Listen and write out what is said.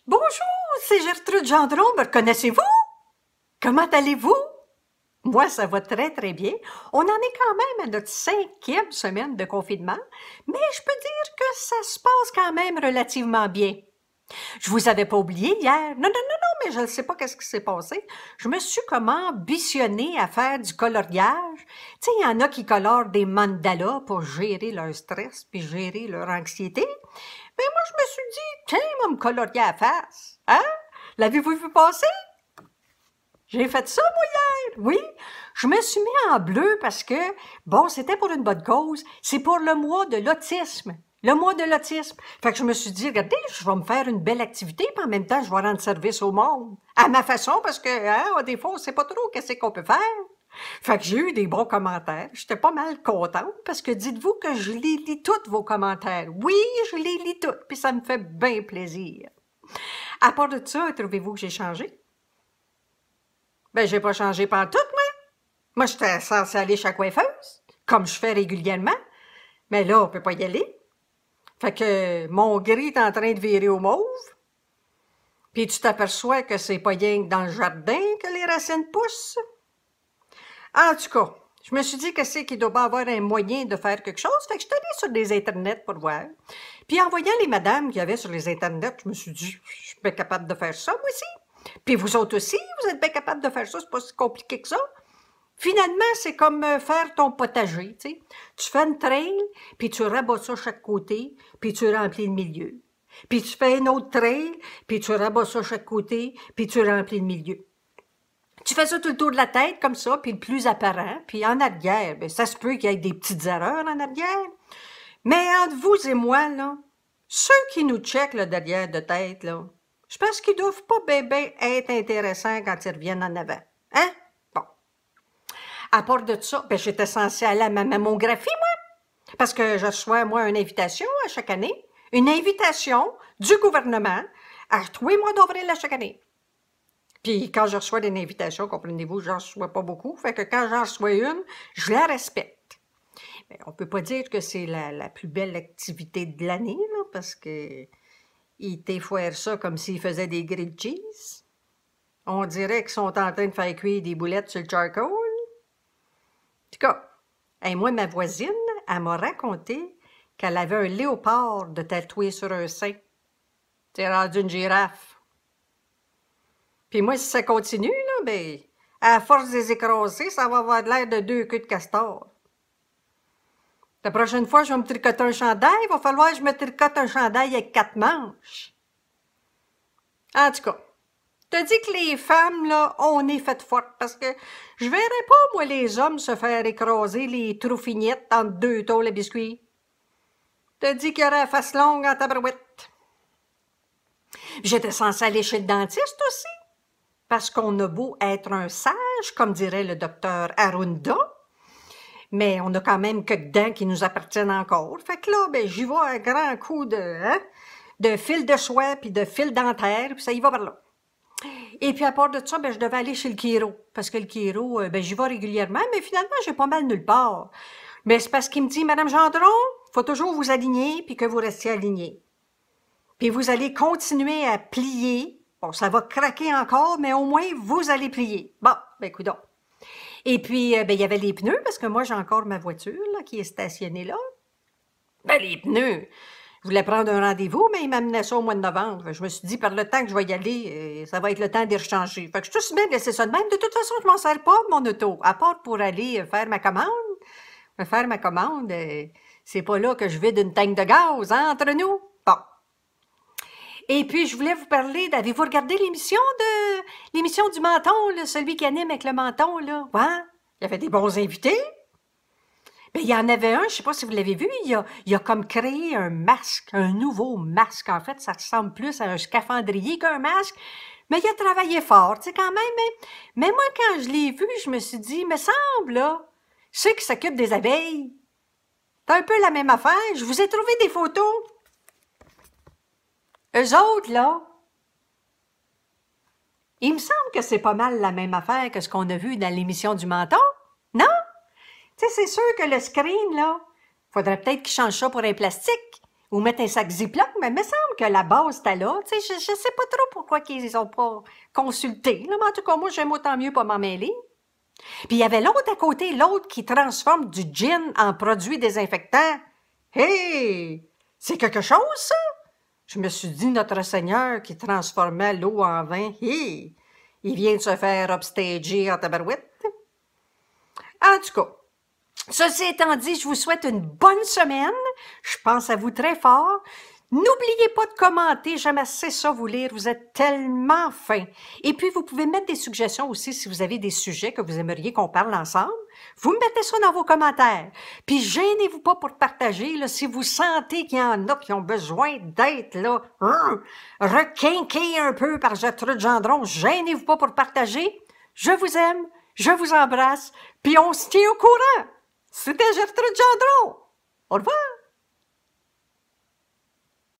Bonjour, c'est Gertrude Gendron, me reconnaissez-vous? Comment allez-vous? Moi, ça va très, très bien. On en est quand même à notre 5e semaine de confinement, mais je peux dire que ça se passe quand même relativement bien. Je vous avais pas oublié hier. Non, mais je ne sais pas qu'est-ce qui s'est passé. Je me suis comme ambitionnée à faire du coloriage. Tu sais, il y en a qui colorent des mandalas pour gérer leur stress puis gérer leur anxiété. Mais moi, je me suis dit, tiens, on va me colorier à la face. Hein? L'avez-vous vu passer? J'ai fait ça, moi, hier. Oui, je me suis mis en bleu parce que, bon, c'était pour une bonne cause. C'est pour le mois de l'autisme. Le mois de l'autisme. Fait que je me suis dit, regardez, je vais me faire une belle activité, puis en même temps, je vais rendre service au monde. À ma façon, parce que, hein, des fois, on sait pas trop qu'est-ce qu'on peut faire. Fait que j'ai eu des bons commentaires. J'étais pas mal contente, parce que dites-vous que je les lis tous vos commentaires. Oui, je les lis tous, puis ça me fait bien plaisir. À part de ça, trouvez-vous que j'ai changé? Ben, j'ai pas changé pantoute, moi. Moi, j'étais censée aller chez la coiffeuse, comme je fais régulièrement. Mais là, on peut pas y aller. Fait que mon gris est en train de virer au mauve. Puis tu t'aperçois que c'est pas rien que dans le jardin que les racines poussent. En tout cas, je me suis dit que c'est qu'il doit pas avoir un moyen de faire quelque chose. Fait que je suis allée sur les internets pour voir. Puis en voyant les madames qu'il y avait sur les internets, je me suis dit, je suis bien capable de faire ça, moi aussi. Puis vous autres aussi, vous êtes bien capable de faire ça, c'est pas si compliqué que ça. Finalement, c'est comme faire ton potager, tu sais. Tu fais une trail, puis tu rabats ça chaque côté, puis tu remplis le milieu. Puis tu fais une autre trail, puis tu rabats ça chaque côté, puis tu remplis le milieu. Tu fais ça tout le tour de la tête, comme ça, puis le plus apparent. Puis en arrière, ben, ça se peut qu'il y ait des petites erreurs en arrière. Mais entre vous et moi, là, ceux qui nous checkent le derrière de tête, là, je pense qu'ils doivent pas bien être intéressants quand ils reviennent en avant. Hein? Bon. À part de ça, ben, j'étais censée aller à ma mammographie, moi, parce que je reçois, moi, une invitation à chaque année. Une invitation du gouvernement à tous les mois d'avril à chaque année. Puis quand je reçois une invitation, comprenez-vous, j'en reçois pas beaucoup. Fait que quand j'en reçois une, je la respecte. Mais on peut pas dire que c'est la plus belle activité de l'année, là, parce que ils t'effoirent ça comme s'ils faisaient des grilled cheese. On dirait qu'ils sont en train de faire cuire des boulettes sur le charcoal. En tout cas, moi, ma voisine, elle m'a raconté qu'elle avait un léopard de tatoué sur un sein. C'est rendu une girafe. Puis moi, si ça continue, là, ben, à force de les écraser, ça va avoir l'air de 2 queues de castor. La prochaine fois, je vais me tricoter un chandail, il va falloir que je me tricote un chandail avec 4 manches. En tout cas, je te dis que les femmes, là, on est faites fortes, parce que je verrais pas, moi, les hommes se faire écraser les troufignettes entre 2 tôles à biscuits. Je te dis qu'il y aurait la face longue en tabarouette. J'étais censée aller chez le dentiste aussi. Parce qu'on a beau être un sage, comme dirait le docteur Arunda, mais on a quand même quelques dents qui nous appartiennent encore. Fait que là, ben, j'y vais à grand coup de fil de soie puis de fil dentaire, puis ça y va par là. Et puis à part de ça, ben, je devais aller chez le chiro, parce que le chiro, ben, j'y vais régulièrement, mais finalement, j'ai pas mal nulle part. Mais c'est parce qu'il me dit, Madame Gendron, faut toujours vous aligner puis que vous restiez aligné. Puis vous allez continuer à plier. Bon, ça va craquer encore, mais au moins, vous allez plier. Bon, ben, coudonc. Et puis, ben, il y avait les pneus, parce que moi, j'ai encore ma voiture, là, qui est stationnée là. Ben, les pneus. Je voulais prendre un rendez-vous, mais il m'amenait ça au mois de novembre. Je me suis dit, par le temps que je vais y aller, ça va être le temps d'y rechanger. Fait que je suis aussi bien de laisser ça de même. De toute façon, je m'en sers pas, mon auto. À part pour aller faire ma commande. Faire ma commande, c'est pas là que je vide une tank de gaz, hein, entre nous. Bon. Et puis, je voulais vous parler, avez-vous regardé l'émission du menton, là, celui qui anime avec le menton, là? Ouais, il y avait des bons invités. Mais il y en avait un, je sais pas si vous l'avez vu, il a comme créé un masque, un nouveau masque. En fait, ça ressemble plus à un scaphandrier qu'un masque. Mais il a travaillé fort, tu sais, quand même. Mais moi, quand je l'ai vu, je me suis dit, me semble, là, ceux qui s'occupent des abeilles, c'est un peu la même affaire. Je vous ai trouvé des photos. Eux autres, là, il me semble que c'est pas mal la même affaire que ce qu'on a vu dans l'émission du menton, non? Tu sais, c'est sûr que le screen, là, faudrait peut-être qu'il change ça pour un plastique, Ou mettre un sac Ziploc, mais il me semble que la base était là. Tu sais, je sais pas trop pourquoi ils ont pas consulté, là, mais en tout cas, moi, j'aime autant mieux pas m'en mêler. Puis il y avait l'autre à côté, l'autre qui transforme du gin en produit désinfectant. Hey! C'est quelque chose, ça? Je me suis dit, notre Seigneur qui transformait l'eau en vin, hey! Il vient de se faire upstager en tabarouette. En tout cas, ceci étant dit, je vous souhaite une bonne semaine. Je pense à vous très fort. N'oubliez pas de commenter, j'aime assez ça vous lire, vous êtes tellement fins. Et puis, vous pouvez mettre des suggestions aussi si vous avez des sujets que vous aimeriez qu'on parle ensemble. Vous me mettez ça dans vos commentaires. Puis, gênez-vous pas pour partager, là, si vous sentez qu'il y en a qui ont besoin d'être, là, requinqués un peu par Gertrude Gendron. Gênez-vous pas pour partager. Je vous aime, je vous embrasse, puis on se tient au courant. C'était Gertrude Gendron. Au revoir.